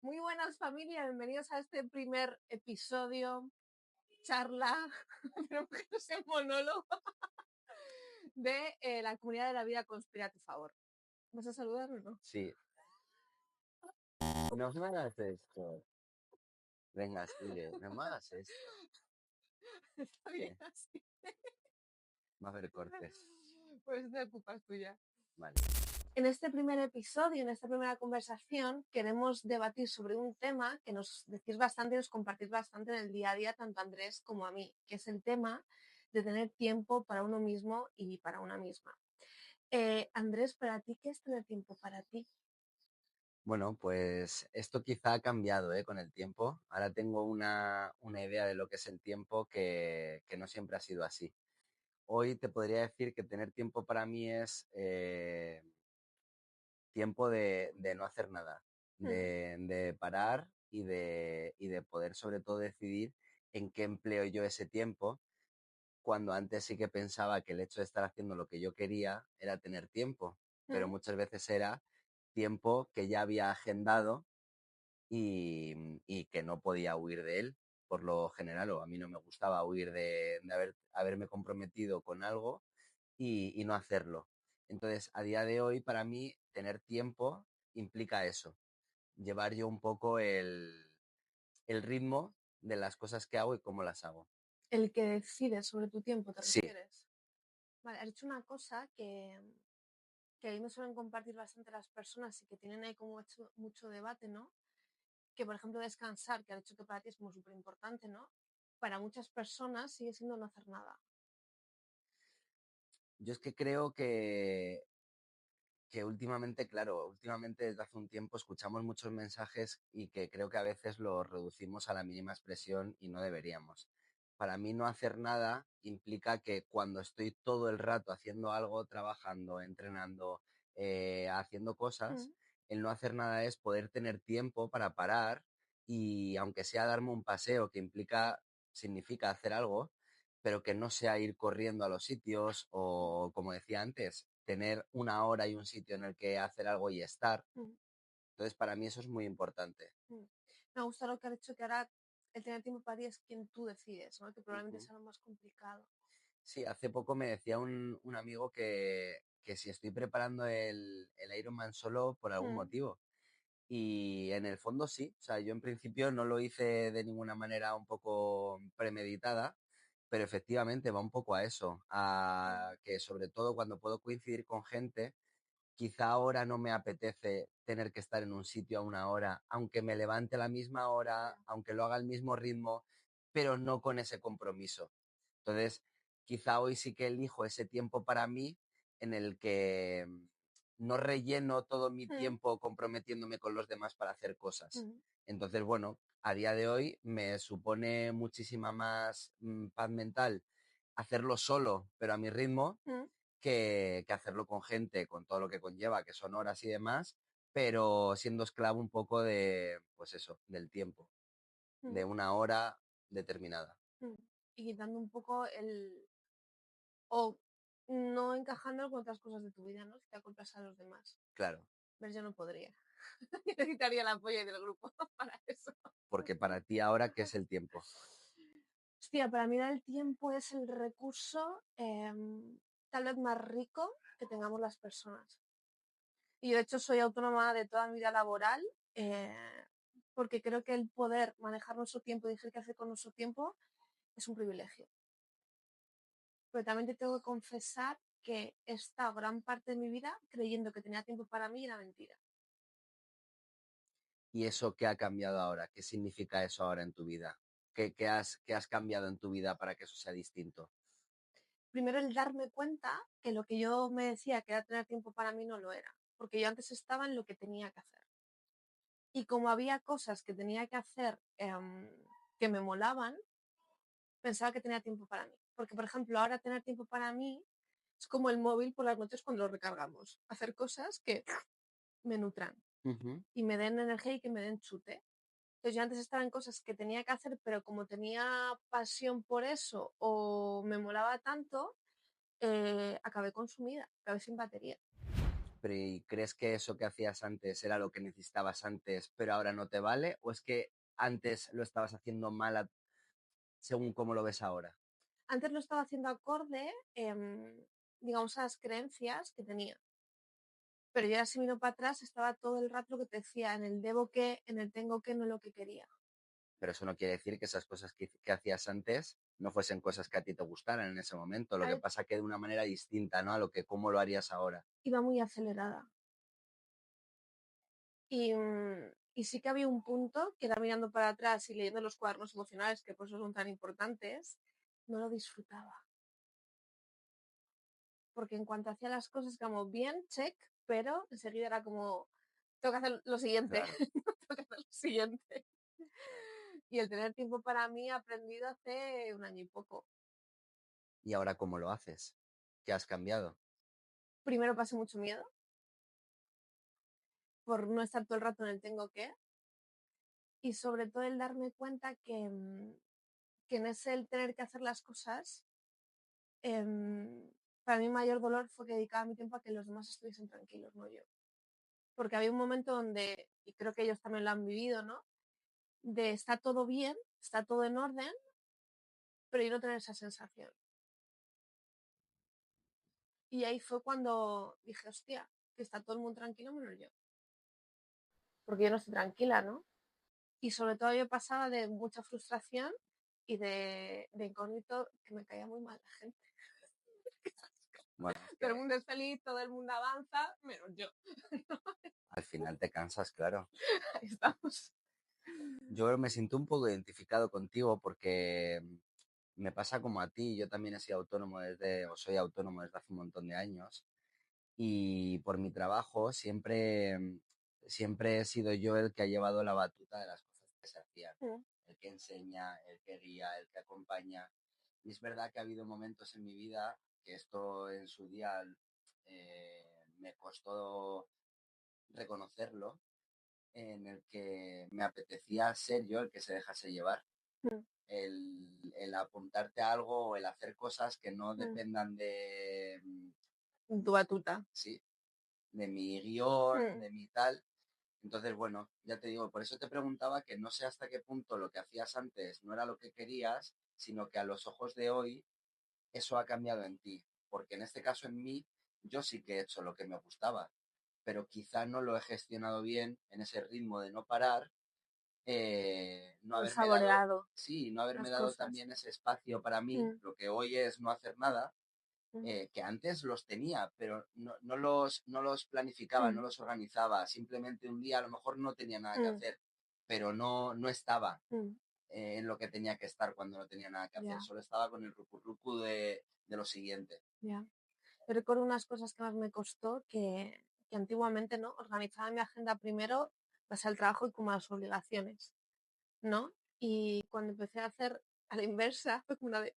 Muy buenas familia, bienvenidos a este primer episodio, charla, pero que no sea monólogo, de la comunidad de la vida conspira a tu favor. ¿Vas a saludar o no? Sí. No me hagas esto. Venga, sigue. No me hagas esto. Está bien ¿Qué? así. Va a haber cortes. Pues no te ocupas tuya. Vale. En este primer episodio, en esta primera conversación, queremos debatir sobre un tema que nos decís bastante y os compartís bastante en el día a día, tanto a Andrés como a mí, que es el tema de tener tiempo para uno mismo y para una misma. Andrés, ¿para ti qué es tener tiempo para ti? Bueno, pues esto quizá ha cambiado con el tiempo. Ahora tengo una idea de lo que es el tiempo que no siempre ha sido así. Hoy te podría decir que tener tiempo para mí es tiempo de no hacer nada, Mm, de parar y de poder sobre todo decidir en qué empleo yo ese tiempo, cuando antes sí que pensaba que el hecho de estar haciendo lo que yo quería era tener tiempo, pero mm, muchas veces era tiempo que ya había agendado y que no podía huir de él por lo general, o a mí no me gustaba huir de haberme comprometido con algo y no hacerlo. Entonces, a día de hoy, para mí, tener tiempo implica eso, llevar yo un poco el ritmo de las cosas que hago y cómo las hago. El que decide sobre tu tiempo, ¿te Sí, refieres? Vale, has dicho una cosa que a mí me suelen compartir bastante las personas y que tienen ahí como mucho debate, ¿no? Que, por ejemplo, descansar, que has dicho que para ti es como súper importante, ¿no? Para muchas personas sigue siendo no hacer nada. yo es que creo que últimamente, claro, últimamente desde hace un tiempo escuchamos muchos mensajes y que creo que a veces los reducimos a la mínima expresión y no deberíamos. Para mí no hacer nada implica que cuando estoy todo el rato haciendo algo, trabajando, entrenando, haciendo cosas, Mm, el no hacer nada es poder tener tiempo para parar y aunque sea darme un paseo que significa hacer algo, pero que no sea ir corriendo a los sitios o, como decía antes, tener una hora y un sitio en el que hacer algo y estar. mm, Entonces, para mí eso es muy importante. mm. Me gusta lo que has dicho, que ahora el tener tiempo para ti es quien tú decides, ¿no? Que probablemente Ujú. sea lo más complicado. Sí, hace poco me decía un amigo que si estoy preparando el Ironman solo por algún Mm, motivo. Y en el fondo sí, o sea, yo en principio no lo hice de ninguna manera un poco premeditada, pero efectivamente va un poco a eso, mm, a que sobre todo cuando puedo coincidir con gente, quizá ahora no me apetece tener que estar en un sitio a una hora, aunque me levante a la misma hora, ya. aunque lo haga al mismo ritmo, pero no con ese compromiso. Entonces, quizá hoy sí que elijo ese tiempo para mí en el que no relleno todo mi Mm, tiempo comprometiéndome con los demás para hacer cosas. mm, Entonces, bueno, a día de hoy me supone muchísima más paz mental hacerlo solo, pero a mi ritmo, mm, que hacerlo con gente, con todo lo que conlleva, que son horas y demás, pero siendo esclavo un poco de, pues eso, del tiempo, de mm, una hora determinada. mm. Y quitando un poco o no encajándolo con otras cosas de tu vida, ¿no? Si te acoplas a los demás. Claro, Ver, yo no podría. Necesitaría el apoyo del grupo para eso. porque para ti ahora, ¿qué es el tiempo? Hostia, para mí el tiempo es el recurso tal vez más rico que tengamos las personas. Y yo, de hecho, soy autónoma de toda mi vida laboral porque creo que el poder manejar nuestro tiempo y decir qué hacer con nuestro tiempo es un privilegio. Pero también te tengo que confesar que he estado gran parte de mi vida creyendo que tenía tiempo para mí y era mentira. ¿Y eso qué ha cambiado ahora? ¿Qué significa eso ahora en tu vida? ¿Qué has cambiado en tu vida para que eso sea distinto? Primero el darme cuenta que lo que yo me decía que era tener tiempo para mí no lo era, porque yo antes estaba en lo que tenía que hacer. Y como había cosas que tenía que hacer que me molaban, pensaba que tenía tiempo para mí. Porque, por ejemplo, ahora tener tiempo para mí es como el móvil por las noches cuando lo recargamos. Hacer cosas que me nutran Ujú. y me den energía y que me den chute. Entonces yo antes estaba en cosas que tenía que hacer, pero como tenía pasión por eso o me molaba tanto, acabé consumida, acabé sin batería. Pero ¿y crees que eso que hacías antes era lo que necesitabas antes, pero ahora no te vale? ¿O es que antes lo estabas haciendo mal según cómo lo ves ahora? Antes lo estaba haciendo acorde, digamos, a las creencias que tenía. Pero yo ahora si miro para atrás estaba todo el rato lo que te decía, en el debo que, en el tengo que, no lo que quería. Pero eso no quiere decir que esas cosas que hacías antes no fuesen cosas que a ti te gustaran en ese momento. Lo A que ver, pasa que de una manera distinta, ¿no? A lo que cómo lo harías ahora. iba muy acelerada. Y sí que había un punto que era mirando para atrás y leyendo los cuadernos emocionales, que por eso son tan importantes, no lo disfrutaba. Porque en cuanto hacía las cosas como bien, check, pero enseguida era como, tengo que hacer lo siguiente, Claro. tengo que hacer lo siguiente. Y el tener tiempo para mí he aprendido hace un año y poco. ¿Y ahora cómo lo haces? ¿Qué has cambiado? Primero pasé mucho miedo por no estar todo el rato en el tengo que, y sobre todo el darme cuenta que en ese el tener que hacer las cosas, para mí mayor dolor fue que dedicaba mi tiempo a que los demás estuviesen tranquilos, no yo. Porque había un momento donde, y creo que ellos también lo han vivido, ¿no? De está todo bien, está todo en orden, pero yo no tener esa sensación. Y ahí fue cuando dije, hostia, que está todo el mundo tranquilo menos yo. Porque yo no estoy tranquila, ¿no? Y sobre todo yo pasaba de mucha frustración y de incógnito que me caía muy mal la gente. Bueno, es Todo el que mundo es feliz, todo el mundo avanza, menos yo. al final te cansas, claro. Ahí estamos. Yo me siento un poco identificado contigo porque me pasa como a ti. Yo también he sido autónomo o soy autónomo desde hace un montón de años. Y por mi trabajo siempre he sido yo el que ha llevado la batuta de las cosas que se hacían, Mm, el que enseña, el que guía, el que acompaña. Y es verdad que ha habido momentos en mi vida que esto en su día me costó reconocerlo, en el que me apetecía ser yo el que se dejase llevar. mm, El apuntarte a algo o el hacer cosas que no mm. dependan de, Tu batuta. sí, de mi guión, Mm, de mi tal. Entonces, bueno, ya te digo, por eso te preguntaba que no sé hasta qué punto lo que hacías antes no era lo que querías, sino que a los ojos de hoy eso ha cambiado en ti. Porque en este caso en mí, yo sí que he hecho lo que me gustaba, pero quizá no lo he gestionado bien en ese ritmo de no parar, no no he haberme dado, saboreado sí, no haberme las dado cosas. también ese espacio para mí, Mm, lo que hoy es no hacer nada, mm, que antes los tenía, pero no los planificaba, no mm, los organizaba. Simplemente un día a lo mejor no tenía nada que mm, hacer, pero no estaba mm. en lo que tenía que estar cuando no tenía nada que hacer. Ya, Solo estaba con el rucu de lo siguiente. ya. Yo recuerdo unas cosas que más me costó que antiguamente, ¿no? Organizaba mi agenda primero, base al trabajo y como a las obligaciones, ¿no? Y cuando empecé a hacer a la inversa, fue como una de,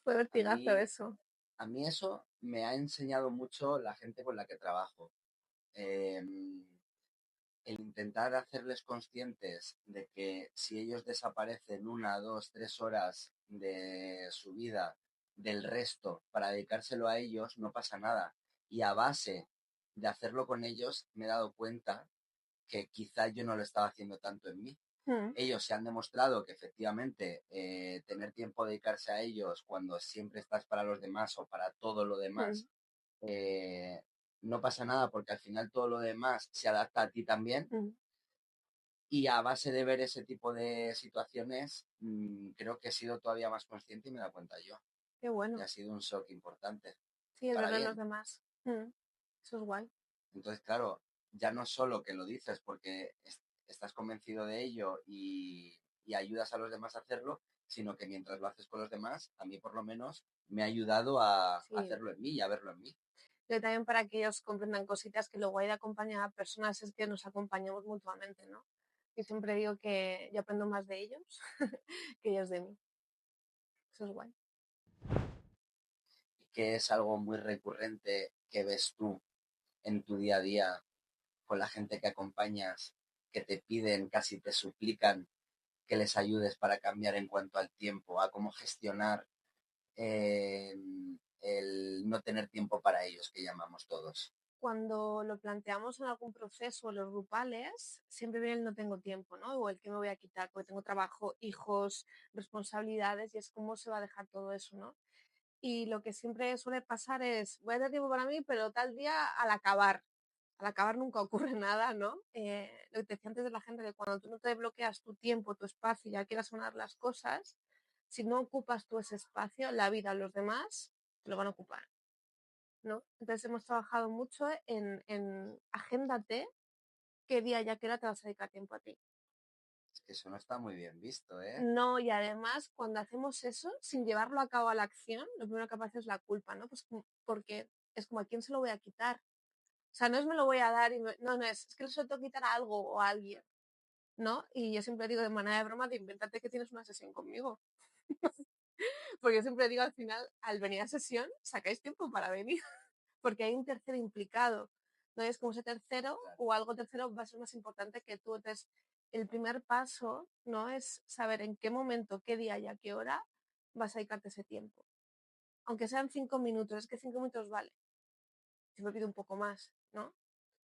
fue A vertigazo mí, eso. a mí eso me ha enseñado mucho la gente con la que trabajo. Eh, el intentar hacerles conscientes de que si ellos desaparecen 1, 2, 3 horas de su vida del resto para dedicárselo a ellos, no pasa nada. Y a base de hacerlo con ellos, me he dado cuenta que quizá yo no lo estaba haciendo tanto en mí. Mm, Ellos se han demostrado que efectivamente tener tiempo de dedicarse a ellos cuando siempre estás para los demás o para todo lo mm, demás, no pasa nada porque al final todo lo demás se adapta a ti también, mm. y a base de ver ese tipo de situaciones, creo que he sido todavía más consciente y me he dado cuenta yo. Qué Y bueno. ha sido un shock importante, Sí, el para verlo en los bien. demás. Eso es guay. Entonces, claro, ya no solo que lo dices porque estás convencido de ello y ayudas a los demás a hacerlo, sino que mientras lo haces con los demás, a mí por lo menos me ha ayudado a Sí. hacerlo en mí y a verlo en mí. Pero también para que ellos comprendan cositas que luego hay de acompañar a personas es que nos acompañamos mutuamente, ¿no? Yo siempre digo que yo aprendo más de ellos que ellos de mí. Eso es guay. Y que es algo muy recurrente que ves tú en tu día a día con la gente que acompañas, que te piden, casi te suplican que les ayudes para cambiar en cuanto al tiempo, a cómo gestionar el no tener tiempo para ellos, que llamamos todos? Cuando lo planteamos en algún proceso, los grupales, siempre viene el no tengo tiempo, ¿no? O el que me voy a quitar, porque tengo trabajo, hijos, responsabilidades, y es cómo se va a dejar todo eso, ¿no? Y lo que siempre suele pasar es, voy a tener tiempo para mí, pero tal día al acabar nunca ocurre nada, ¿no? Lo que te decía antes de la gente, que cuando tú no te bloqueas tu tiempo, tu espacio, y ya quieras sonar las cosas, si no ocupas tú ese espacio, la vida, los demás, te lo van a ocupar, ¿no? Entonces hemos trabajado mucho en agéndate qué día ya qué hora te vas a dedicar tiempo a ti. Es que eso no está muy bien visto, ¿eh? No, y además cuando hacemos eso, sin llevarlo a cabo a la acción, lo primero que aparece es la culpa, ¿no? Pues porque es como a quién se lo voy a quitar. O sea, no es me lo voy a dar y no, no es que se lo tengo que quitar a algo o a alguien, ¿no? Y yo siempre digo de manera de broma de invéntate que tienes una sesión conmigo. Porque yo siempre digo al final, al venir a sesión, sacáis tiempo para venir. Porque hay un tercero implicado. No es como ese tercero o algo tercero va a ser más importante que tú. Entonces, el primer paso no es saber en qué momento, qué día y a qué hora vas a dedicarte ese tiempo. Aunque sean 5 minutos, es que 5 minutos vale. Siempre pido un poco más, ¿no?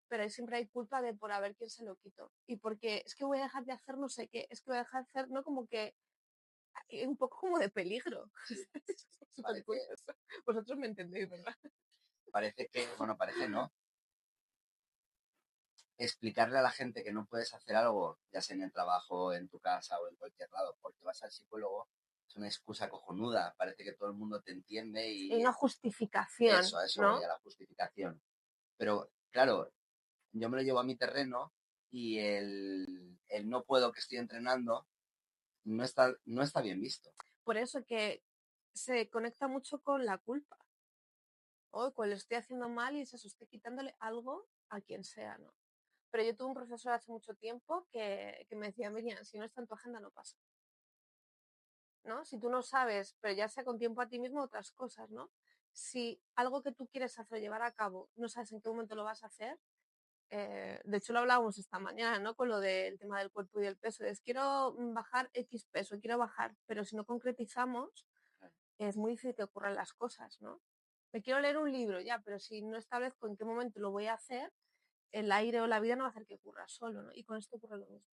Pero ahí siempre hay culpa de por a ver quién se lo quito. Y porque es que voy a dejar de hacer no sé qué, es que voy a dejar de hacer, ¿no? Como que un poco como de peligro. Sí. Es súper Parece, curioso. Vosotros me entendéis, ¿verdad? bueno, parece no. Explicarle a la gente que no puedes hacer algo, ya sea en el trabajo, en tu casa o en cualquier lado, porque vas al psicólogo, es una excusa cojonuda. Parece que todo el mundo te entiende Hay y una justificación, eso, a eso voy, ¿no? a la justificación. Pero claro, yo me lo llevo a mi terreno y el no puedo que estoy entrenando no está bien visto. Por eso que se conecta mucho con la culpa. O con lo estoy haciendo mal y es eso, estoy quitándole algo a quien sea, ¿no? Pero yo tuve un profesor hace mucho tiempo que me decía, Miriam, si no está en tu agenda no pasa, ¿no? Si tú no sabes, pero ya sea con tiempo a ti mismo, otras cosas, ¿no? Si algo que tú quieres hacer, llevar a cabo, no sabes en qué momento lo vas a hacer, de hecho lo hablábamos esta mañana, ¿no? Con lo del tema del cuerpo y del peso, es quiero bajar X peso, quiero bajar, pero si no concretizamos, es muy difícil que ocurran las cosas, ¿no? Me quiero leer un libro, ya, pero si no establezco en qué momento lo voy a hacer, el aire o la vida no va a hacer que ocurra solo, ¿no? Y con esto ocurre lo mismo.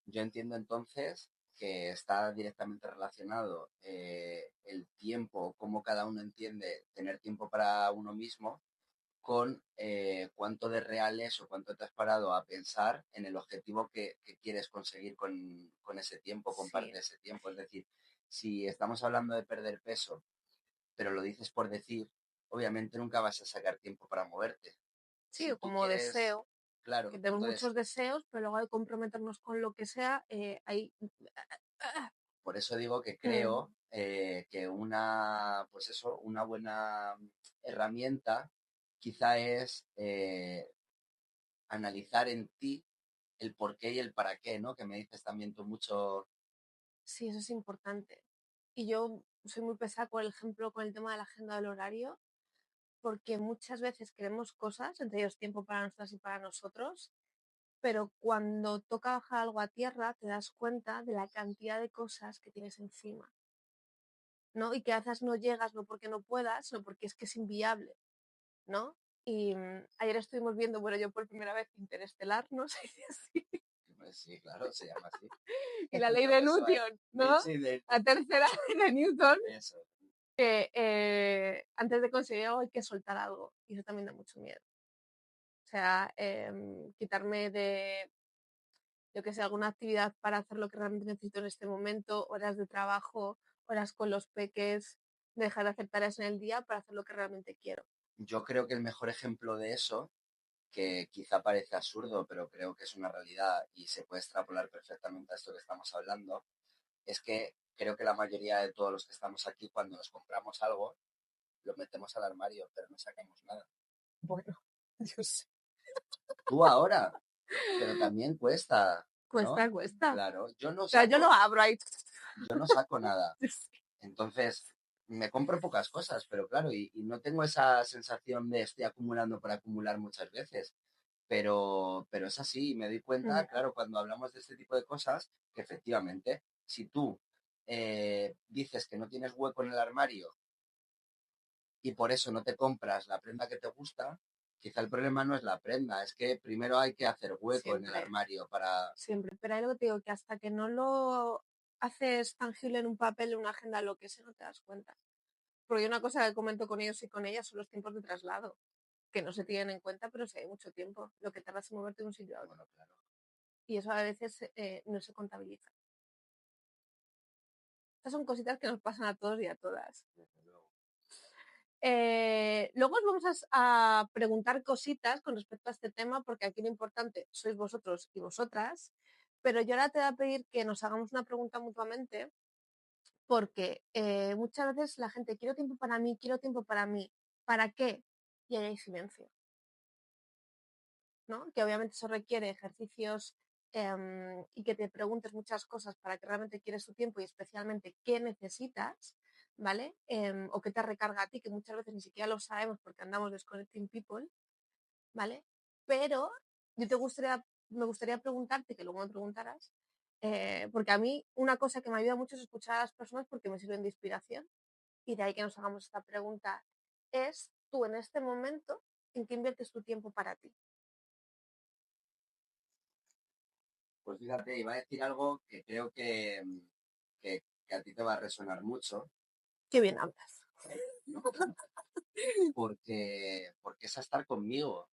Yo entiendo entonces que está directamente relacionado el tiempo, cómo cada uno entiende tener tiempo para uno mismo, con cuánto de real es o cuánto te has parado a pensar en el objetivo que quieres conseguir con ese tiempo, con parte Sí, de ese tiempo. Es decir, si estamos hablando de perder peso, pero lo dices por decir, obviamente nunca vas a sacar tiempo para moverte. sí, Si tú como quieres, deseo, que claro, tenemos entonces, muchos deseos, pero luego de comprometernos con lo que sea, hay... por eso digo que creo que pues eso, una buena herramienta quizá es analizar en ti el por qué y el para qué, ¿no? Que me dices también tú mucho. Sí, eso es importante. Y yo soy muy pesada, por ejemplo, con el tema de la agenda del horario, porque muchas veces queremos cosas, entre ellos tiempo para nosotras y para nosotros, pero cuando toca bajar algo a tierra te das cuenta de la cantidad de cosas que tienes encima, ¿no? Y que a veces no llegas no porque no puedas, sino porque es que es inviable, ¿no? Y ayer estuvimos viendo, bueno, yo por primera vez Interestelar, no sé si así, Pues sí, claro, se llama así. y la ley de Por eso, Newton, ¿no? sí, La tercera ley de Newton, eso. que antes de conseguir algo hay que soltar algo, y eso también da mucho miedo. O sea, quitarme de, yo que sé, alguna actividad para hacer lo que realmente necesito en este momento, horas de trabajo, horas con los peques, dejar de hacer tareas en el día para hacer lo que realmente quiero. Yo creo que el mejor ejemplo de eso, que quizá parece absurdo, pero creo que es una realidad y se puede extrapolar perfectamente a esto que estamos hablando, es que creo que la mayoría de todos los que estamos aquí, cuando nos compramos algo, lo metemos al armario, pero no sacamos nada. Bueno, yo sé. Tú ahora, pero también cuesta, ¿no? Cuesta, cuesta. Claro, O sea, yo lo abro ahí. yo no saco nada. Entonces, me compro pocas cosas, pero claro, y no tengo esa sensación de estoy acumulando por acumular muchas veces. Pero es así, y me doy cuenta, claro, cuando hablamos de este tipo de cosas, que efectivamente, si tú dices que no tienes hueco en el armario y por eso no te compras la prenda que te gusta, quizá el problema no es la prenda, es que primero hay que hacer hueco en el Siempre, armario para... siempre. Pero hay algo que te digo, que hasta que no lo haces tangible en un papel, en una agenda, lo que sea, no te das cuenta. Porque una cosa que comento con ellos y con ellas son los tiempos de traslado, que no se tienen en cuenta, pero sí hay mucho tiempo, lo que tardas en moverte de un sitio a otro. Bueno, claro, Y eso a veces no se contabiliza. Estas son cositas que nos pasan a todos y a todas. desde luego. Luego os vamos a preguntar cositas con respecto a este tema, porque aquí lo importante sois vosotros y vosotras, pero yo ahora te voy a pedir que nos hagamos una pregunta mutuamente, porque muchas veces la gente, quiero tiempo para mí, ¿para qué? Y ahí hay silencio, ¿no? Que obviamente eso requiere ejercicios y que te preguntes muchas cosas para que realmente quieres tu tiempo y especialmente qué necesitas, ¿vale? O qué te recarga a ti, que muchas veces ni siquiera lo sabemos porque andamos desconnecting people, ¿vale? Pero me gustaría preguntarte, que luego me preguntaras, porque a mí una cosa que me ayuda mucho es escuchar a las personas porque me sirven de inspiración y de ahí que nos hagamos esta pregunta es, tú en este momento, ¿en qué inviertes tu tiempo para ti? Pues fíjate, iba a decir algo que creo que a ti te va a resonar mucho, Qué bien hablas. ¿no? Porque es a estar conmigo.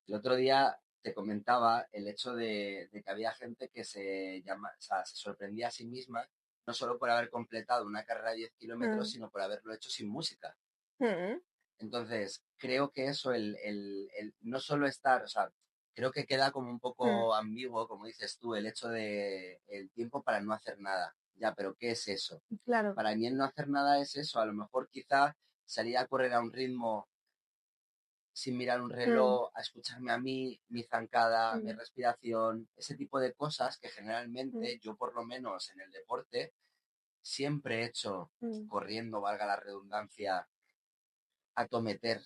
El otro día te comentaba el hecho de que había gente que o sea, se sorprendía a sí misma, no solo por haber completado una carrera de 10 kilómetros, Mm, sino por haberlo hecho sin música. mm, Entonces, creo que eso, el no solo estar, o sea, creo que queda como un mm, poco ambiguo, como dices tú, el hecho de el tiempo para no hacer nada. Ya, pero ¿qué es eso? claro. Para mí el no hacer nada es eso. A lo mejor quizá salir a correr a un ritmo sin mirar un Mm, reloj, a escucharme a mí, mi zancada, mi mm, respiración, ese tipo de cosas que mm, generalmente yo por lo menos en el deporte siempre he hecho mm, corriendo, valga la redundancia, a tometer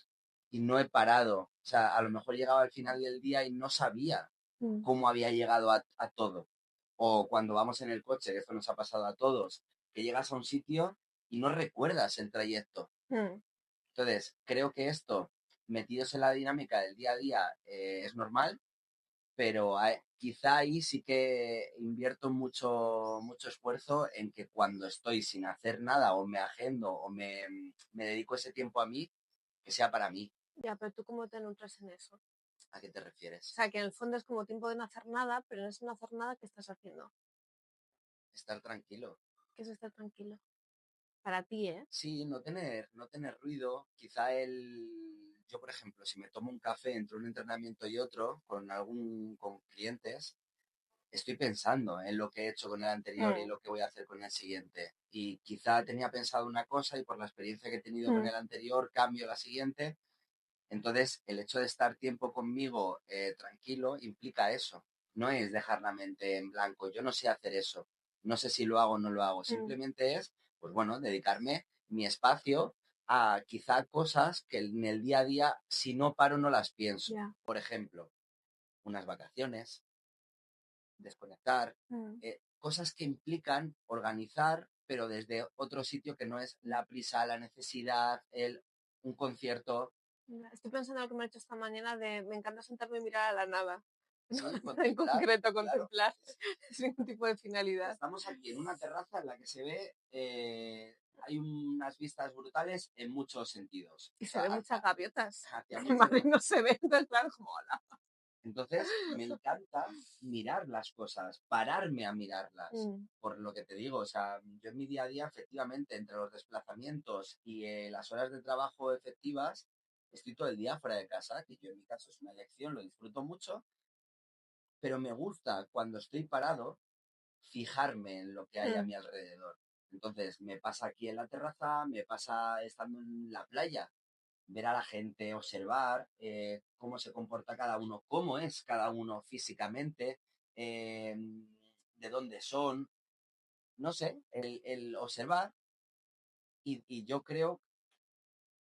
y no he parado. O sea, a lo mejor llegaba al final del día y no sabía mm, cómo había llegado a todo. O cuando vamos en el coche, que esto nos ha pasado a todos, que llegas a un sitio y no recuerdas el trayecto. mm, Entonces, creo que esto, metidos en la dinámica del día a día, es normal, pero quizá ahí sí que invierto mucho esfuerzo en que cuando estoy sin hacer nada o me agendo o me dedico ese tiempo a mí, que sea para mí. ya, pero tú cómo te nutres en eso. ¿A qué te O refieres? sea, que en el fondo es como tiempo de no hacer nada, pero en ese no hacer nada, ¿qué estás haciendo? Estar tranquilo. ¿Qué es estar tranquilo? Para ti, ¿eh? Sí, no tener ruido. Quizá yo, por ejemplo, si me tomo un café entre un entrenamiento y otro con clientes, estoy pensando en lo que he hecho con el anterior y Mm, lo que voy a hacer con el siguiente. Y quizá tenía pensado una cosa y por la experiencia que he tenido con mm, el anterior cambio la siguiente. Entonces, el hecho de estar tiempo conmigo tranquilo implica eso. No es dejar la mente en blanco. Yo no sé hacer eso. No sé si lo hago o no lo hago. mm, Simplemente es, pues bueno, dedicarme mi espacio a quizá cosas que en el día a día, si no paro, no las pienso. ya. Por ejemplo, unas vacaciones, desconectar, Mm, cosas que implican organizar, pero desde otro sitio que no es mm, la prisa, la necesidad, un concierto. ya. Estoy pensando en lo que me he hecho esta mañana de me encanta sentarme y mirar a la nada. Sí, En contemplar, concreto, claro. contemplar sin ningún tipo de finalidad. Estamos aquí en una terraza en la que se ve, hay unas vistas brutales en muchos sentidos. Y O se sea, ven muchas gaviotas. hacia En Madrid muchos. no se ven, entonces claro, como hola. Entonces, me encanta mirar las cosas, pararme a mirarlas. Mm, Por lo que te digo, o sea, yo en mi día a día, efectivamente, entre los desplazamientos y las horas de trabajo efectivas, estoy todo el día fuera de casa, que yo en mi caso es una elección, lo disfruto mucho, pero me gusta cuando estoy parado fijarme en lo que hay a mm, mi alrededor. Entonces, me pasa aquí en la terraza, me pasa estando en la playa, ver a la gente, observar cómo se comporta cada uno, cómo es cada uno físicamente, eh, de dónde son, no sé, el observar y yo creo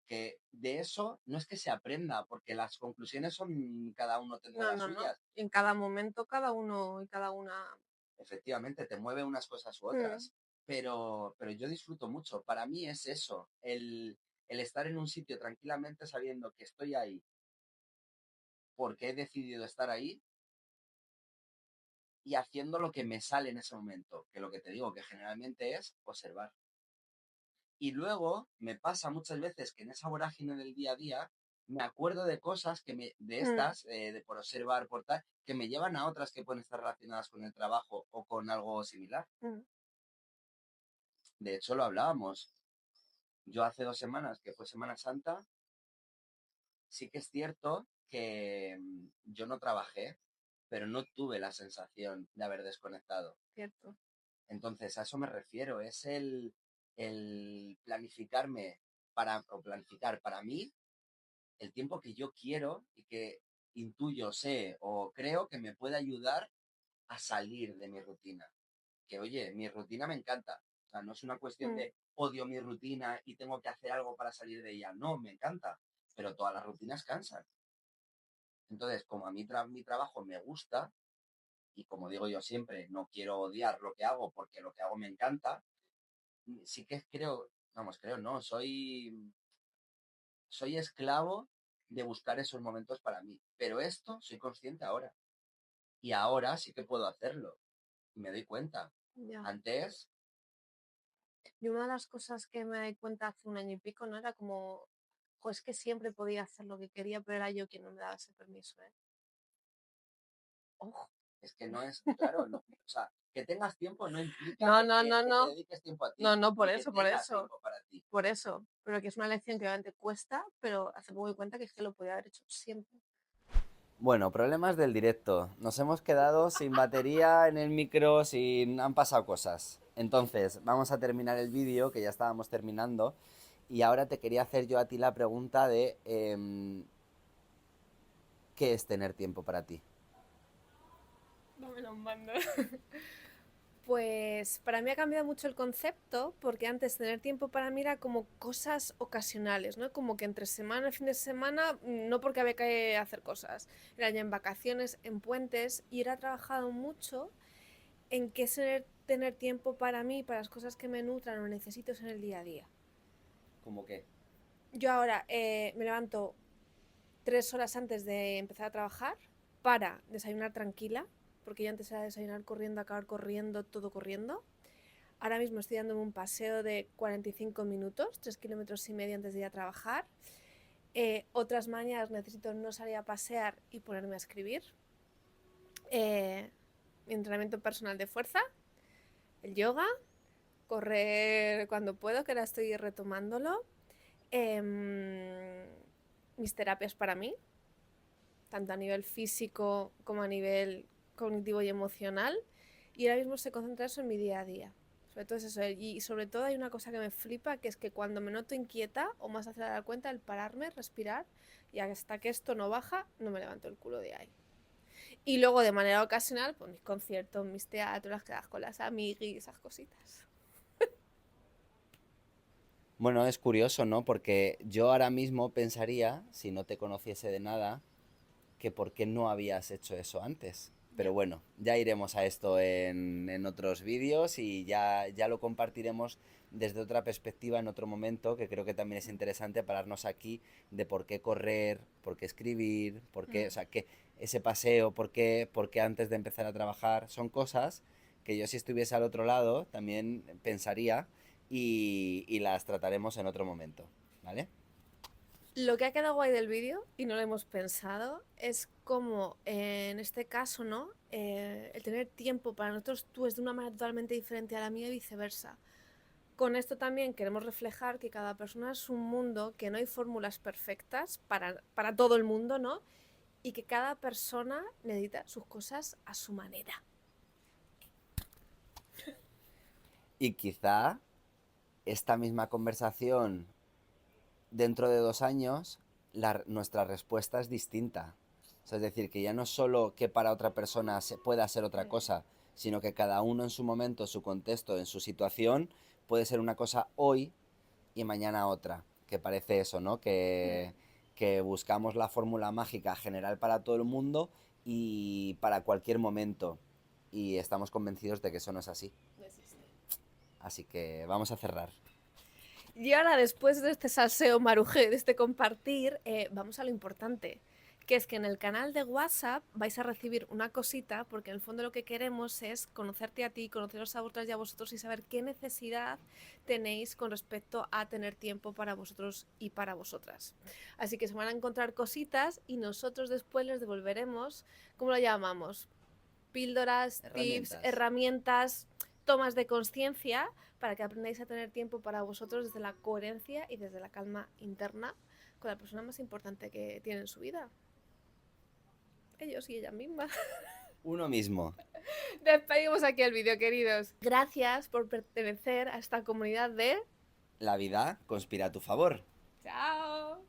que de eso no es que se aprenda, porque las conclusiones son, cada uno tendrá no, las no, no. suyas. En cada momento, cada uno y cada una. Efectivamente, te mueve unas cosas u Mm, otras, pero yo disfruto mucho. Para mí es eso, el estar en un sitio tranquilamente sabiendo que estoy ahí porque he decidido estar ahí y haciendo lo que me sale en ese momento, que lo que te digo, que generalmente es observar. Y luego me pasa muchas veces que en esa vorágine del día a día me acuerdo de cosas de Mm, estas, de por observar, por tal, que me llevan a otras que pueden estar relacionadas con el trabajo o con algo similar. mm, De hecho, lo hablábamos. Yo hace 2 semanas, que fue Semana Santa, sí que es cierto que yo no trabajé, pero no tuve la sensación de haber desconectado. cierto. Entonces, a eso me refiero, es el planificarme o planificar para mí el tiempo que yo quiero y que intuyo, sé o creo que me puede ayudar a salir de mi rutina. Que oye, mi rutina me encanta. O sea, no es una cuestión Mm, de odio mi rutina y tengo que hacer algo para salir de ella. No, me encanta. Pero todas las rutinas cansan. Entonces, como a mí mi trabajo me gusta, y como digo yo siempre, no quiero odiar lo que hago porque lo que hago me encanta, sí que creo, vamos, creo, no, soy esclavo de buscar esos momentos para mí. Pero esto soy consciente ahora. Y ahora sí que puedo hacerlo. Y me doy cuenta. ya. Antes, Y una de las cosas que me di cuenta hace un año y pico, ¿no? Era como, pues que siempre podía hacer lo que quería, pero era yo quien no me daba ese permiso, ¿eh? Ojo. es que no es, claro, no, o sea, que tengas tiempo no implica No, no, no, que te no. dediques tiempo a No, ti, no, por ni que eso, por tengas eso. tiempo para ti. Por eso. Pero que es una lección que obviamente cuesta, pero hace poco me di cuenta que es que lo podía haber hecho siempre. Bueno, problemas del directo. Nos hemos quedado sin batería en el micro, han pasado cosas. Entonces, vamos a terminar el vídeo, que ya estábamos terminando. Y ahora te quería hacer yo a ti la pregunta de ¿qué es tener tiempo para ti? No me lo mando. Pues para mí ha cambiado mucho el concepto, porque antes tener tiempo para mí era como cosas ocasionales, ¿no? Como que entre semana, fin de semana, no porque había que hacer cosas. Era ya en vacaciones, en puentes, y era trabajado mucho en qué tener tiempo para mí, para las cosas que me nutran o necesito en el día a día. ¿Cómo qué? Yo ahora me levanto 3 horas antes de empezar a trabajar para desayunar tranquila, porque yo antes era desayunar corriendo, acabar corriendo, todo corriendo. Ahora mismo estoy dándome un paseo de 45 minutos, 3,5 kilómetros antes de ir a trabajar. Otras mañanas necesito no salir a pasear y ponerme a escribir. Mi entrenamiento personal de fuerza, el yoga, correr cuando puedo, que ahora estoy retomándolo. Mis terapias para mí, tanto a nivel físico como a nivel cognitivo y emocional. Y ahora mismo se concentra eso en mi día a día. Sobre todo es eso. Y sobre todo hay una cosa que me flipa, que es que cuando me noto inquieta o más hacia la cuenta, el pararme, respirar, y hasta que esto no baja, no me levanto el culo de ahí. Y luego de manera ocasional, pues mis conciertos, mis teatros, las quedadas con las amigas y esas cositas. Bueno, es curioso, ¿no? Porque yo ahora mismo pensaría, si no te conociese de nada, que por qué no habías hecho eso antes. Pero Ya. bueno, ya iremos a esto en otros vídeos y ya lo compartiremos desde otra perspectiva en otro momento, que creo que también es interesante pararnos aquí de por qué correr, por qué escribir, por qué, o Mm. sea, que ese paseo, por qué antes de empezar a trabajar, son cosas que yo si estuviese al otro lado también pensaría y las trataremos en otro momento, ¿vale? Lo que ha quedado guay del vídeo, y no lo hemos pensado, es como en este caso, ¿no? El tener tiempo para nosotros tú es de una manera totalmente diferente a la mía y viceversa. Con esto también queremos reflejar que cada persona es un mundo, que no hay fórmulas perfectas para todo el mundo, ¿no? Y que cada persona necesita sus cosas a su manera. Y quizá esta misma conversación dentro de 2 años nuestra respuesta es distinta. O sea, es decir, que ya no es solo que para otra persona se pueda ser otra cosa, sino que cada uno en su momento, su contexto, en su situación, puede ser una cosa hoy y mañana otra. Que parece eso, ¿no? Que buscamos la fórmula mágica general para todo el mundo y para cualquier momento. Y estamos convencidos de que eso no es así. No existe. Así que vamos a cerrar. Y ahora, después de este salseo marujé, de este compartir, vamos a lo importante, que es que en el canal de WhatsApp vais a recibir una cosita, porque en el fondo lo que queremos es conocerte a ti, conoceros a vosotras y a vosotros y saber qué necesidad tenéis con respecto a tener tiempo para vosotros y para vosotras. Así que se van a encontrar cositas y nosotros después les devolveremos, ¿cómo lo llamamos? Píldoras, tips, herramientas, tomas de conciencia para que aprendáis a tener tiempo para vosotros desde la coherencia y desde la calma interna con la persona más importante que tiene en su vida. Ellos y ella misma. Uno mismo. Despedimos aquí el vídeo, queridos. Gracias por pertenecer a esta comunidad de... La vida conspira a tu favor. ¡Chao!